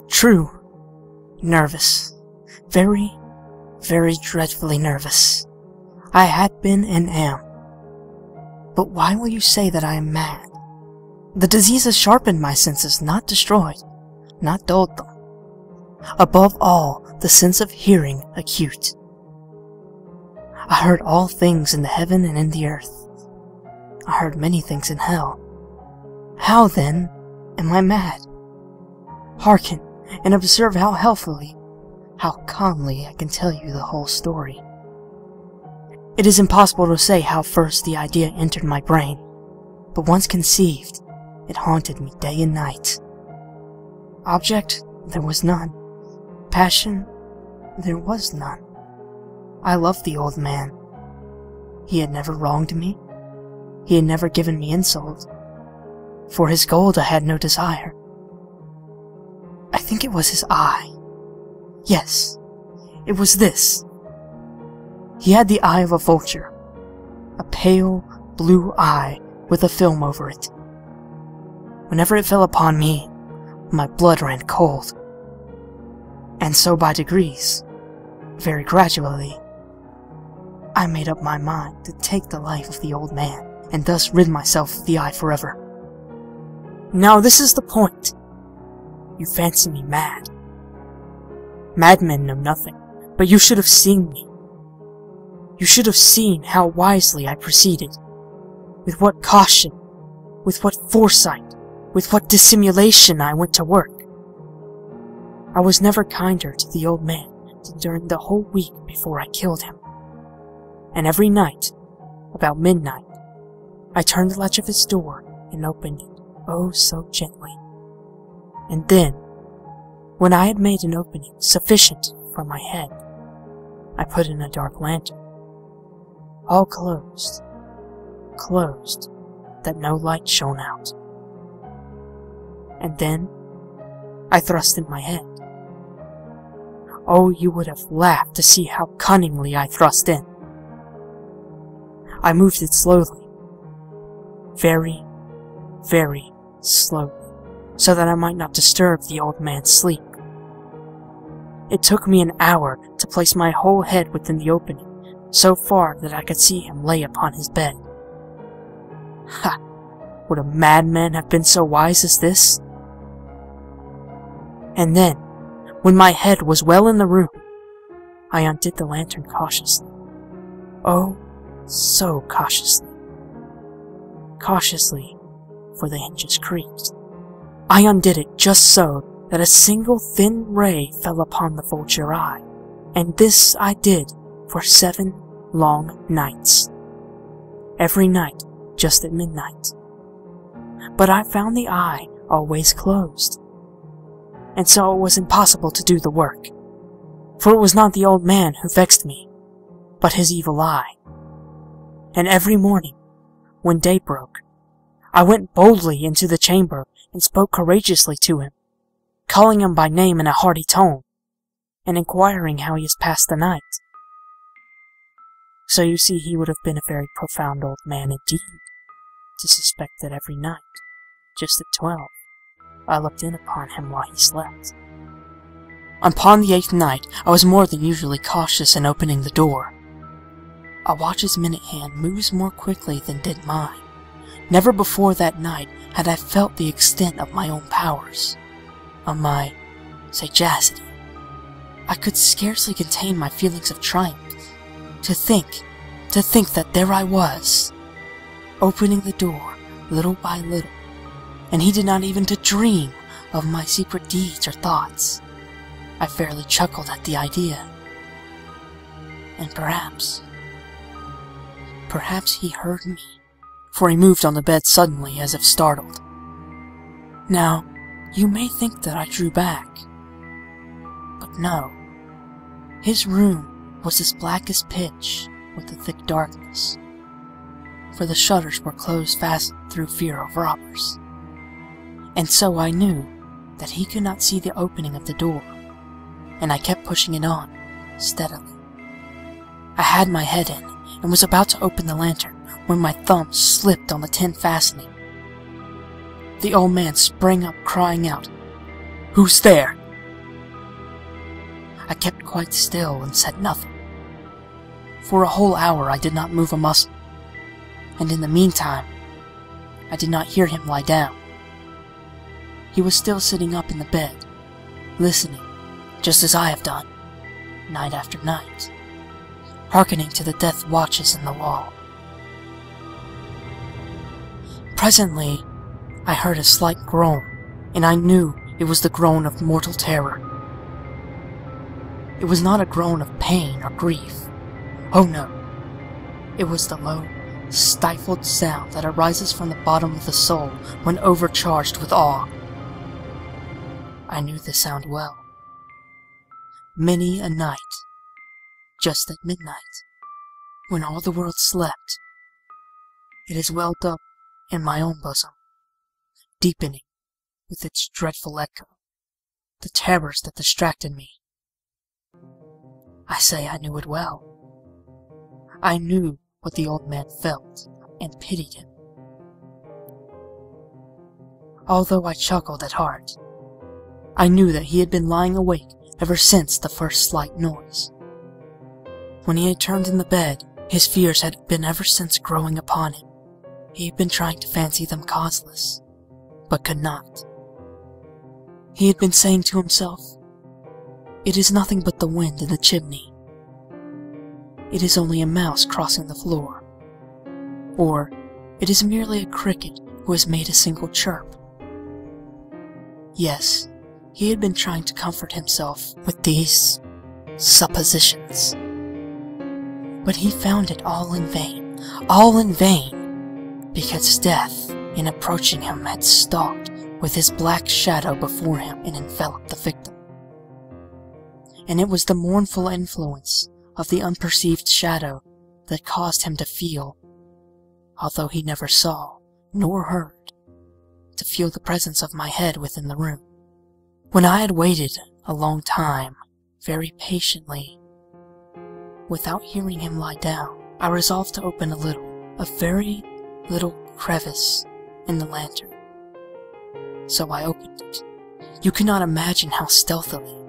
True. Nervous. Very, very dreadfully nervous. I had been and am. But why will you say that I am mad? The disease has sharpened my senses, not destroyed, not dulled them. Above all, the sense of hearing acute. I heard all things in the heaven and in the earth. I heard many things in hell. How, then, am I mad? Hearken, and observe how healthily, how calmly I can tell you the whole story. It is impossible to say how first the idea entered my brain, but once conceived, it haunted me day and night. Object, there was none. Passion, there was none. I loved the old man. He had never wronged me. He had never given me insult. For his gold I had no desire. I think it was his eye. Yes, it was this. He had the eye of a vulture, a pale blue eye with a film over it. Whenever it fell upon me, my blood ran cold. And so by degrees, very gradually, I made up my mind to take the life of the old man, and thus rid myself of the eye forever. Now this is the point. You fancy me mad. Madmen know nothing, but you should have seen me. You should have seen how wisely I proceeded, with what caution, with what foresight, with what dissimulation I went to work. I was never kinder to the old man than during the whole week before I killed him. And every night, about midnight, I turned the latch of his door and opened it, oh so gently. And then, when I had made an opening sufficient for my head, I put in a dark lantern, all closed, that no light shone out. And then, I thrust in my head. Oh, you would have laughed to see how cunningly I thrust in. I moved it slowly, very, very slowly, so that I might not disturb the old man's sleep. It took me an hour to place my whole head within the opening, so far that I could see him lay upon his bed. Ha! Would a madman have been so wise as this? And then, when my head was well in the room, I undid the lantern cautiously. Oh, so cautiously. Cautiously, for the hinges creaked. I undid it just so that a single thin ray fell upon the vulture eye, and this I did for 7 long nights. Every night, just at midnight. But I found the eye always closed, and so it was impossible to do the work, for it was not the old man who vexed me, but his evil eye. And every morning, when day broke, I went boldly into the chamber and spoke courageously to him, calling him by name in a hearty tone, and inquiring how he has passed the night. So you see he would have been a very profound old man indeed, to suspect that every night, just at 12, I looked in upon him while he slept. Upon the 8th night, I was more than usually cautious in opening the door. A watch's minute hand moves more quickly than did mine. Never before that night had I felt the extent of my own powers, of my sagacity. I could scarcely contain my feelings of triumph. To think that there I was, opening the door little by little, and he did not even to dream of my secret deeds or thoughts. I fairly chuckled at the idea. And perhaps he heard me, for he moved on the bed suddenly as if startled. Now, you may think that I drew back, but no. His room was as black as pitch with the thick darkness, for the shutters were closed fast through fear of robbers. And so I knew that he could not see the opening of the door, and I kept pushing it on, steadily. I had my head in, and was about to open the lantern, when my thumb slipped on the tin fastening. The old man sprang up, crying out, Who's there?" I kept quite still and said nothing. For a whole hour I did not move a muscle, and in the meantime, I did not hear him lie down. He was still sitting up in the bed, listening, just as I have done, night after night, hearkening to the death watches in the wall. Presently, I heard a slight groan, and I knew it was the groan of mortal terror. It was not a groan of pain or grief. Oh no. It was the low, stifled sound that arises from the bottom of the soul when overcharged with awe. I knew the sound well. Many a night, just at midnight, when all the world slept, it has welled up in my own bosom, deepening with its dreadful echo the terrors that distracted me. I say I knew it well. I knew what the old man felt, and pitied him. Although I chuckled at heart, I knew that he had been lying awake ever since the first slight noise. When he had turned in the bed, his fears had been ever since growing upon him. He had been trying to fancy them causeless, but could not. He had been saying to himself, "It is nothing but the wind in the chimney. It is only a mouse crossing the floor. Or, it is merely a cricket who has made a single chirp." Yes, he had been trying to comfort himself with these suppositions. But he found it all in vain, because death, in approaching him, had stalked with his black shadow before him and enveloped the victim. And it was the mournful influence of the unperceived shadow that caused him to feel, although he never saw nor heard, to feel the presence of my head within the room. When I had waited a long time, very patiently, without hearing him lie down, I resolved to open a very little crevice in the lantern. So I opened it. You cannot imagine how stealthily,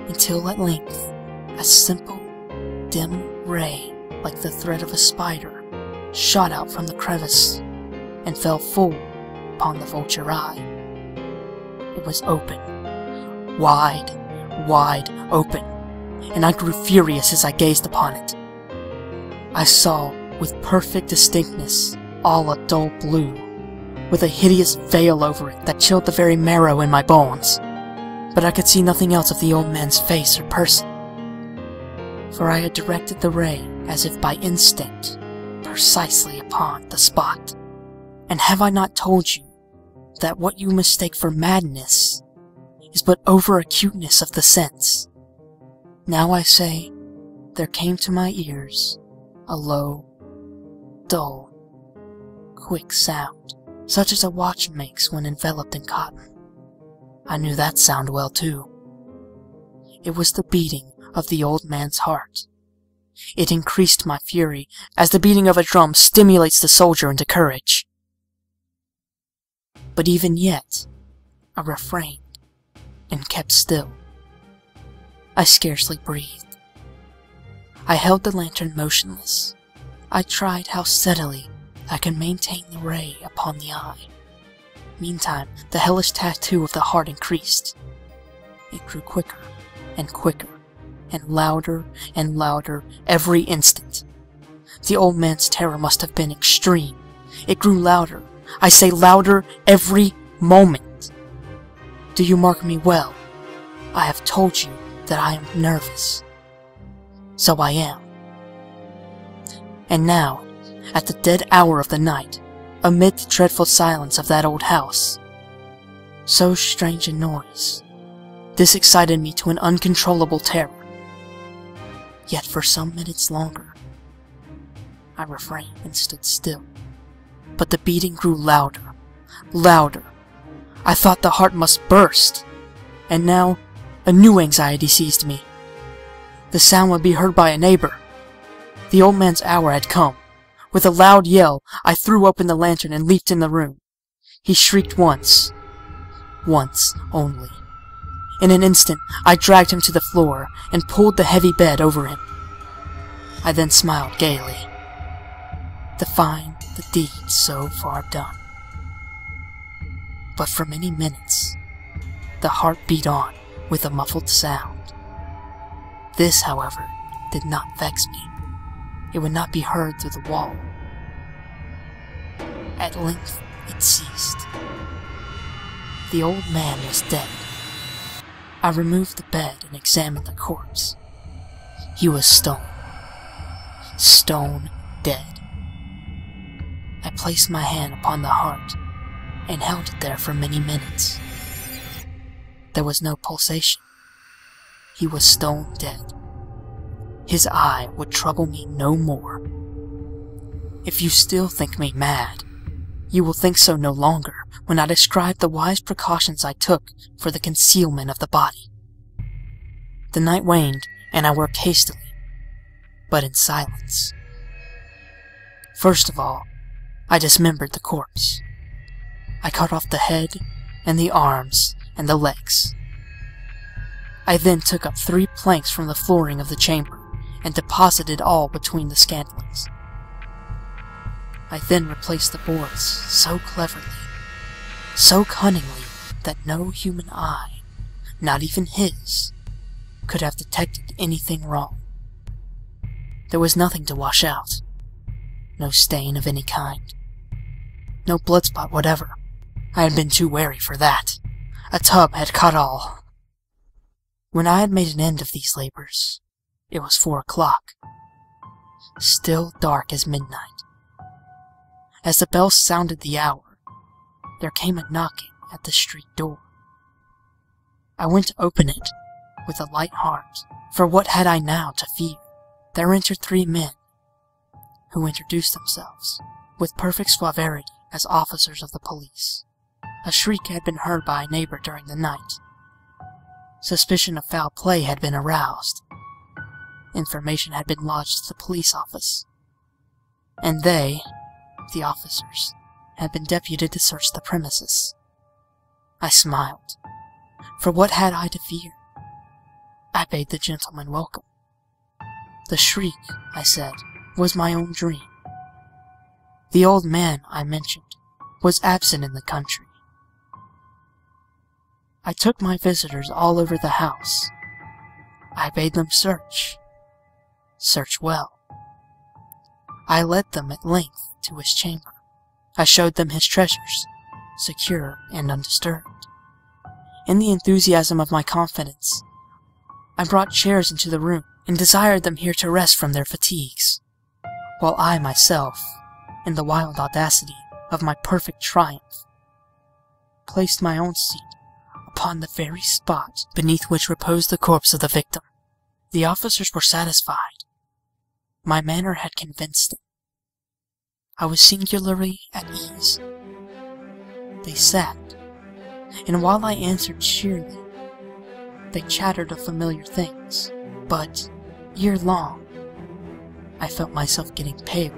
until at length a simple, dim ray, like the thread of a spider, shot out from the crevice and fell full upon the vulture eye. It was open, wide open, and I grew furious as I gazed upon it. I saw with perfect distinctness all a dull blue, with a hideous veil over it that chilled the very marrow in my bones. But I could see nothing else of the old man's face or person, for I had directed the ray, as if by instinct, precisely upon the spot. And have I not told you that what you mistake for madness is but over-acuteness of the sense? Now I say, there came to my ears a low, dull, quick sound, such as a watch makes when enveloped in cotton. I knew that sound well, too. It was the beating of the old man's heart. It increased my fury, as the beating of a drum stimulates the soldier into courage. But even yet, I refrained, and kept still. I scarcely breathed. I held the lantern motionless. I tried how steadily I could maintain the ray upon the eye. Meantime, the hellish tattoo of the heart increased. It grew quicker, and louder every instant. The old man's terror must have been extreme. It grew louder, I say louder every moment. Do you mark me well? I have told you that I am nervous. So I am. And now, at the dead hour of the night, amid the dreadful silence of that old house, so strange a noise, this excited me to an uncontrollable terror. Yet for some minutes longer, I refrained and stood still. But the beating grew louder. I thought the heart must burst. And now, a new anxiety seized me. The sound would be heard by a neighbor. The old man's hour had come. With a loud yell, I threw open the lantern and leaped in the room. He shrieked once, once only. In an instant, I dragged him to the floor and pulled the heavy bed over him. I then smiled gaily, to find the deed so far done. But for many minutes, the heart beat on with a muffled sound. This, however, did not vex me. It would not be heard through the wall. At length, it ceased. The old man was dead. I removed the bed and examined the corpse. He was stone. Stone dead. I placed my hand upon the heart and held it there for many minutes. There was no pulsation. He was stone dead. His eye would trouble me no more. If you still think me mad, you will think so no longer when I describe the wise precautions I took for the concealment of the body. The night waned, and I worked hastily, but in silence. First of all, I dismembered the corpse. I cut off the head, and the arms, and the legs. I then took up 3 planks from the flooring of the chamber, and deposited all between the scantlings. I then replaced the boards so cleverly, so cunningly, that no human eye, not even his, could have detected anything wrong. There was nothing to wash out, no stain of any kind, no blood spot whatever. I had been too wary for that. A tub had caught all. When I had made an end of these labors, it was 4 o'clock, still dark as midnight. As the bell sounded the hour, there came a knocking at the street door. I went to open it with a light heart, for what had I now to fear? There entered 3 men, who introduced themselves, with perfect suaveity, as officers of the police. A shriek had been heard by a neighbor during the night. Suspicion of foul play had been aroused. Information had been lodged to the police office, and they, the officers, had been deputed to search the premises. I smiled, for what had I to fear? I bade the gentleman welcome. The shriek, I said, was my own dream. The old man, I mentioned, was absent in the country. I took my visitors all over the house. I bade them search well. I led them at length to his chamber. I showed them his treasures, secure and undisturbed. In the enthusiasm of my confidence, I brought chairs into the room and desired them here to rest from their fatigues, while I myself, in the wild audacity of my perfect triumph, placed my own seat upon the very spot beneath which reposed the corpse of the victim. The officers were satisfied. My manner had convinced them. I was singularly at ease. They sat, and while I answered cheerily, they chattered of familiar things, but, ere long, I felt myself getting pale,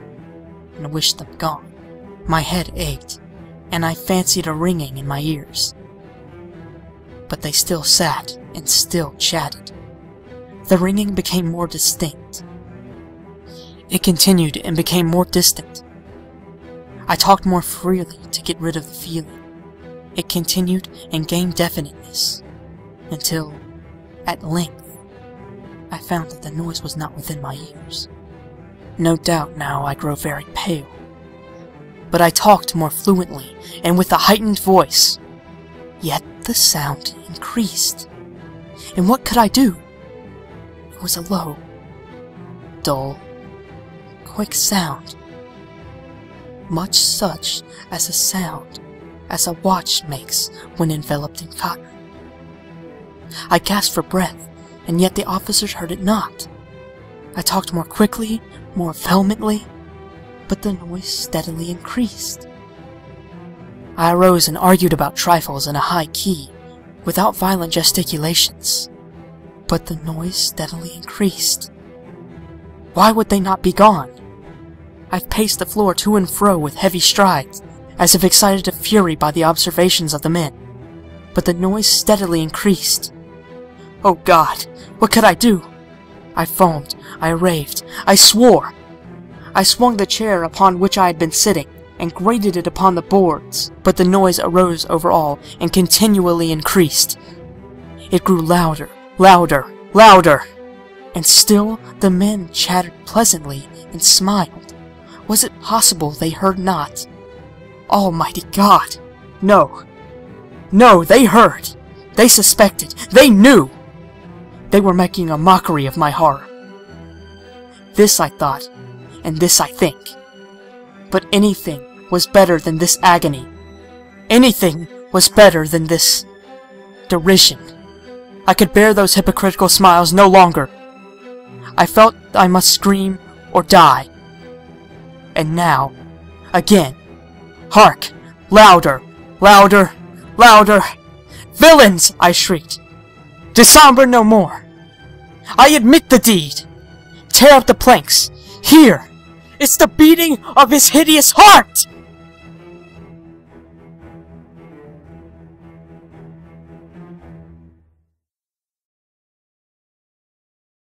and wished them gone. My head ached, and I fancied a ringing in my ears. But they still sat, and still chatted. The ringing became more distinct. It continued and became more distant. I talked more freely to get rid of the feeling. It continued and gained definiteness, until, at length, I found that the noise was not within my ears. No doubt now I grow very pale, but I talked more fluently and with a heightened voice. Yet the sound increased, and what could I do? It was a low, dull, quick sound, much such as a sound as a watch makes when enveloped in cotton. I gasped for breath, and yet the officers heard it not. I talked more quickly, more vehemently, but the noise steadily increased. I arose and argued about trifles in a high key, without violent gesticulations, but the noise steadily increased. Why would they not be gone? I paced the floor to and fro with heavy strides, as if excited to fury by the observations of the men. but the noise steadily increased. Oh God, what could I do? I foamed, I raved, I swore. I swung the chair upon which I had been sitting, and grated it upon the boards, but the noise arose over all, and continually increased. It grew louder, louder, louder, and still the men chattered pleasantly and smiled. Was it possible they heard not? Almighty God! No! No, they heard! They suspected! They knew! They were making a mockery of my horror. This I thought, and this I think. But anything was better than this agony. Anything was better than this derision. I could bear those hypocritical smiles no longer. I felt I must scream or die. And now, again, hark! Louder! Louder! Louder! Villains! I shrieked. Dissemble no more! I admit the deed! Tear up the planks! Here! It's the beating of his hideous heart!